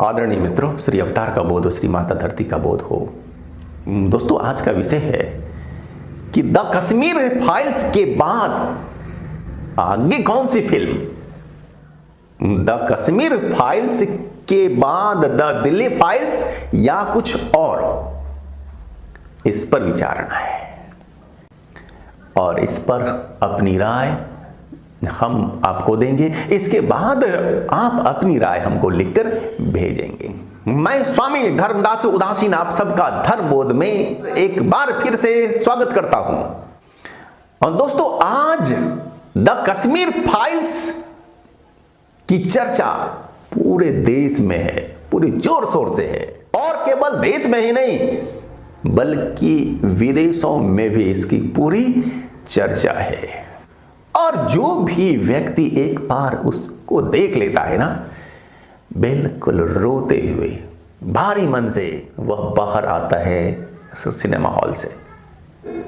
आदरणीय मित्रों, श्री अवतार का बोध हो, श्री माता धरती का बोध हो। दोस्तों, आज का विषय है कि द कश्मीर फाइल्स के बाद आगे कौन सी फिल्म? द कश्मीर फाइल्स के बाद द दिल्ली फाइल्स या कुछ और? इस पर विचारना है और इस पर अपनी राय हम आपको देंगे। इसके बाद आप अपनी राय हमको लिखकर भेजेंगे। मैं स्वामी धर्मदास उदासीन आप सबका धर्म बोध में एक बार फिर से स्वागत करता हूं। और दोस्तों, आज द कश्मीर फाइल्स की चर्चा पूरे देश में है, पूरे जोर शोर से है। और केवल देश में ही नहीं बल्कि विदेशों में भी इसकी पूरी चर्चा है। और जो भी व्यक्ति एक बार उसको देख लेता है ना, बिल्कुल रोते हुए भारी मन से वह बाहर आता है सिनेमा हॉल से।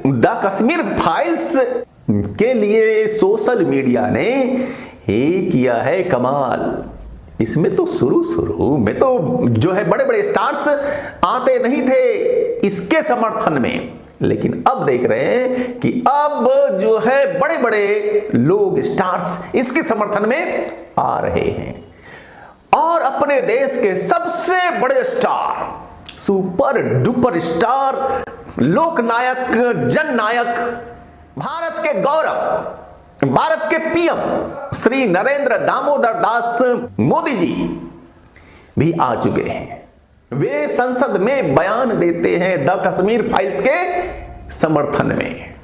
द कश्मीर फाइल्स के लिए सोशल मीडिया ने ही किया है कमाल। इसमें तो शुरू में तो जो है बड़े बड़े स्टार्स आते नहीं थे इसके समर्थन में, लेकिन अब देख रहे हैं कि अब जो है बड़े बड़े लोग स्टार्स इसके समर्थन में आ रहे हैं। और अपने देश के सबसे बड़े स्टार, सुपर डुपर स्टार, लोकनायक, जननायक, भारत के गौरव, भारत के पीएम श्री नरेंद्र दामोदर दास मोदी जी भी आ चुके हैं। वे संसद में बयान देते हैं द कश्मीर फाइल्स के समर्थन में।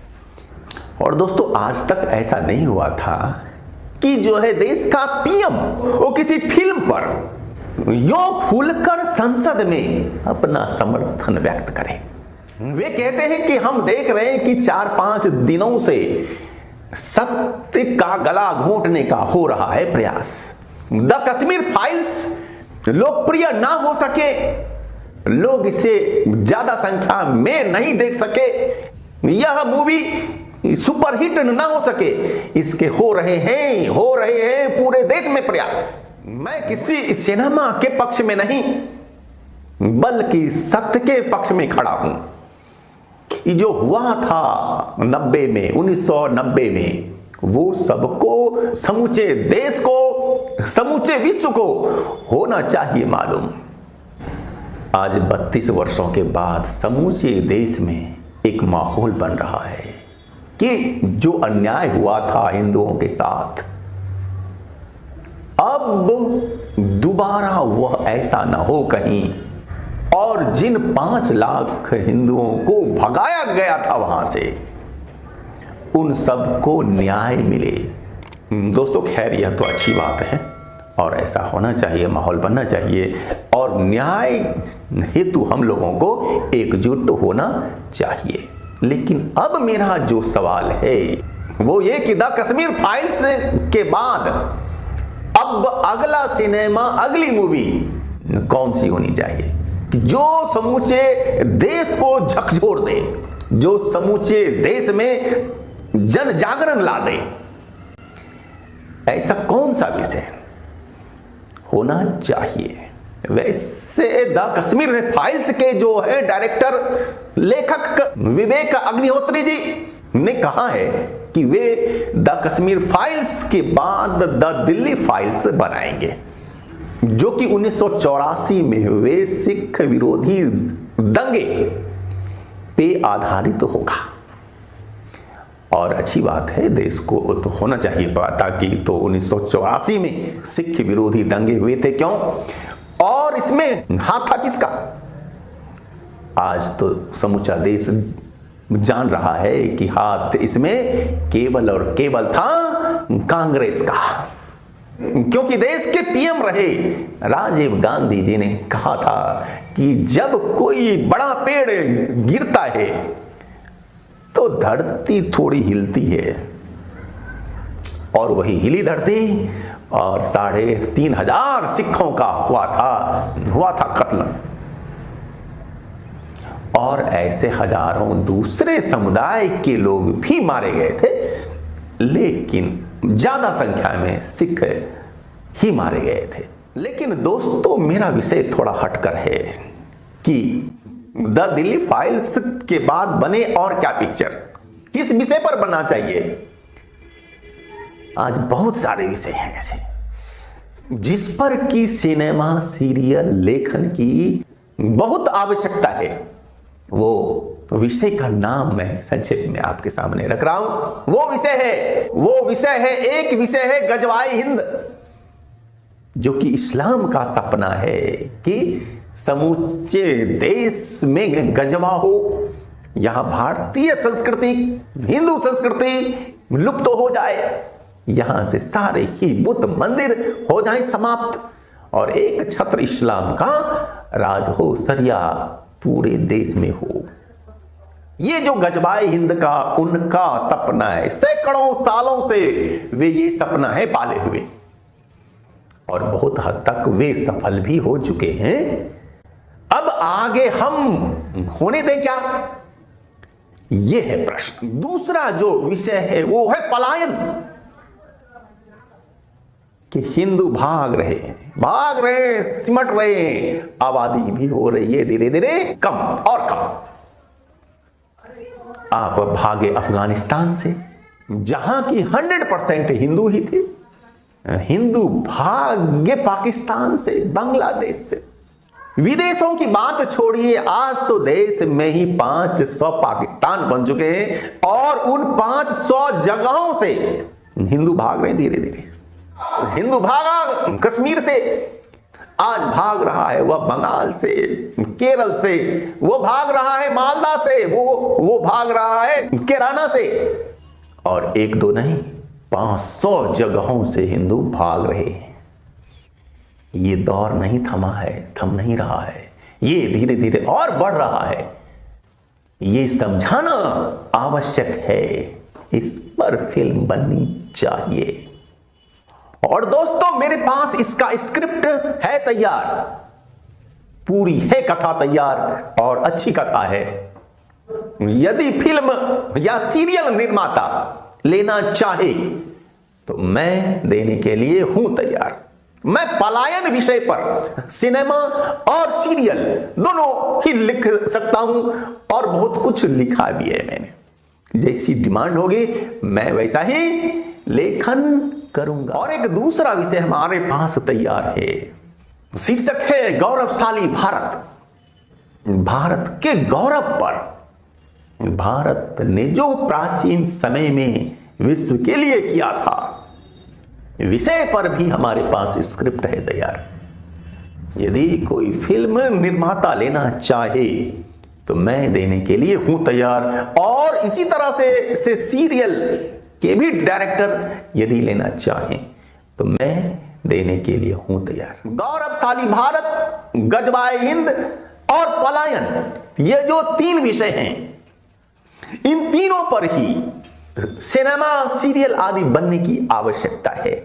और दोस्तों, आज तक ऐसा नहीं हुआ था कि जो है देश का पीएम वो किसी फिल्म पर योग खुलकर संसद में अपना समर्थन व्यक्त करे। वे कहते हैं कि हम देख रहे हैं कि 4-5 दिनों से सत्य का गला घोंटने का हो रहा है प्रयास। द कश्मीर फाइल्स लोकप्रिय ना हो सके, लोग इसे ज्यादा संख्या में नहीं देख सके, यह मूवी सुपरहिट ना हो सके, इसके हो रहे हैं पूरे देश में प्रयास। मैं किसी सिनेमा के पक्ष में नहीं बल्कि सत्य के पक्ष में खड़ा हूं। जो हुआ था 1990 में वो सबको, समूचे देश को, समूचे विश्व को होना चाहिए मालूम। आज 32 वर्षों के बाद समूचे देश में एक माहौल बन रहा है कि जो अन्याय हुआ था हिंदुओं के साथ, अब दोबारा वह ऐसा ना हो कहीं। और जिन 5 लाख हिंदुओं को भगाया गया था वहां से, उन सबको न्याय मिले। दोस्तों, खैर यह तो अच्छी बात है और ऐसा होना चाहिए, माहौल बनना चाहिए और न्याय हेतु हम लोगों को एकजुट होना चाहिए। लेकिन अब मेरा जो सवाल है वो ये कि द कश्मीर फाइल्स के बाद अब अगला सिनेमा, अगली मूवी कौन सी होनी चाहिए कि जो समूचे देश को झकझोर दे, जो समूचे देश में जन जागरण ला दे? ऐसा कौन सा विषय होना चाहिए? वैसे द कश्मीर फाइल्स के जो है डायरेक्टर, लेखक विवेक अग्निहोत्री जी ने कहा है कि वे द कश्मीर फाइल्स के बाद द दिल्ली फाइल्स बनाएंगे, जो कि 1984 में हुए सिख विरोधी दंगे पे आधारित तो होगा। और अच्छी बात है, देश को तो होना चाहिए पता कि तो 1984 में सिख विरोधी दंगे हुए थे क्यों, और इसमें हाथ था किसका? आज तो समूचा देश जान रहा है कि हाथ इसमें केवल और केवल था कांग्रेस का। क्योंकि देश के पीएम रहे राजीव गांधी जी ने कहा था कि जब कोई बड़ा पेड़ गिरता है तो धरती थोड़ी हिलती है, और वही हिली धरती और 3,500 सिखों का हुआ था कत्ल। और ऐसे हजारों दूसरे समुदाय के लोग भी मारे गए थे, लेकिन ज्यादा संख्या में सिख ही मारे गए थे। लेकिन दोस्तों मेरा विषय थोड़ा हटकर है कि द दिल्ली फाइल्स के बाद बने और क्या पिक्चर, किस विषय पर बनना चाहिए। आज बहुत सारे विषय हैं ऐसे जिस पर कि सिनेमा सीरियल लेखन की बहुत आवश्यकता है। वो विषय का नाम मैं संक्षेप में आपके सामने रख रहा हूं। वो विषय है एक विषय है गजवाए हिंद, जो कि इस्लाम का सपना है कि समूचे देश में गजवा हो, यहां भारतीय संस्कृति, हिंदू संस्कृति लुप्त हो जाए, यहां से सारे ही बुद्ध मंदिर हो जाए समाप्त और एक छत्र इस्लाम का राज हो, सरिया पूरे देश में हो। ये जो गजवाए हिंद का उनका सपना है, सैकड़ों सालों से वे ये सपना है पाले हुए और बहुत हद तक वे सफल भी हो चुके हैं। अब आगे हम होने दें क्या, ये है प्रश्न। दूसरा जो विषय है वो है पलायन, कि हिंदू भाग रहे, सिमट रहे, आबादी भी हो रही है धीरे धीरे कम और कम। आप भागे अफगानिस्तान से जहां की 100% हिंदू ही थे, हिंदू भाग्य पाकिस्तान से, बांग्लादेश से। विदेशों की बात छोड़िए, आज तो देश में ही 500 पाकिस्तान बन चुके हैं और उन 500 जगहों से हिंदू भाग रहे हैं धीरे धीरे। हिंदू भागा कश्मीर से, आज भाग रहा है वह बंगाल से, केरल से, वो भाग रहा है मालदा से, वो भाग रहा है केराना से, और एक दो नहीं 500 जगहों से हिंदू भाग रहे हैं। ये दौर नहीं थमा है, थम नहीं रहा है, ये धीरे धीरे और बढ़ रहा है। ये समझाना आवश्यक है, इस पर फिल्म बननी चाहिए। और दोस्तों मेरे पास इसका स्क्रिप्ट है तैयार, पूरी है कथा तैयार और अच्छी कथा है। यदि फिल्म या सीरियल निर्माता लेना चाहे तो मैं देने के लिए हूं तैयार। मैं पलायन विषय पर सिनेमा और सीरियल दोनों ही लिख सकता हूं और बहुत कुछ लिखा भी है मैंने। जैसी डिमांड होगी मैं वैसा ही लेखन करूंगा। और एक दूसरा विषय हमारे पास तैयार है, शीर्षक है गौरवशाली भारत। भारत के गौरव पर, भारत ने जो प्राचीन समय में विश्व के लिए किया था, विषय पर भी हमारे पास स्क्रिप्ट है तैयार। यदि कोई फिल्म निर्माता लेना चाहे तो मैं देने के लिए हूं तैयार, और इसी तरह से सीरियल के भी डायरेक्टर यदि लेना चाहें तो मैं देने के लिए हूं तैयार। गौरवशाली भारत, गजवाए हिंद और पलायन, ये जो 3 विषय हैं, इन तीनों पर ही सिनेमा सीरियल आदि बनने की आवश्यकता है।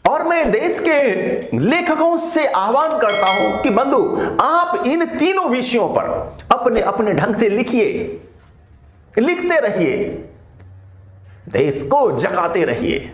और मैं देश के लेखकों से आह्वान करता हूं कि बंधु आप इन तीनों विषयों पर अपने अपने ढंग से लिखिए, लिखते रहिए, देश को जगाते रहिए।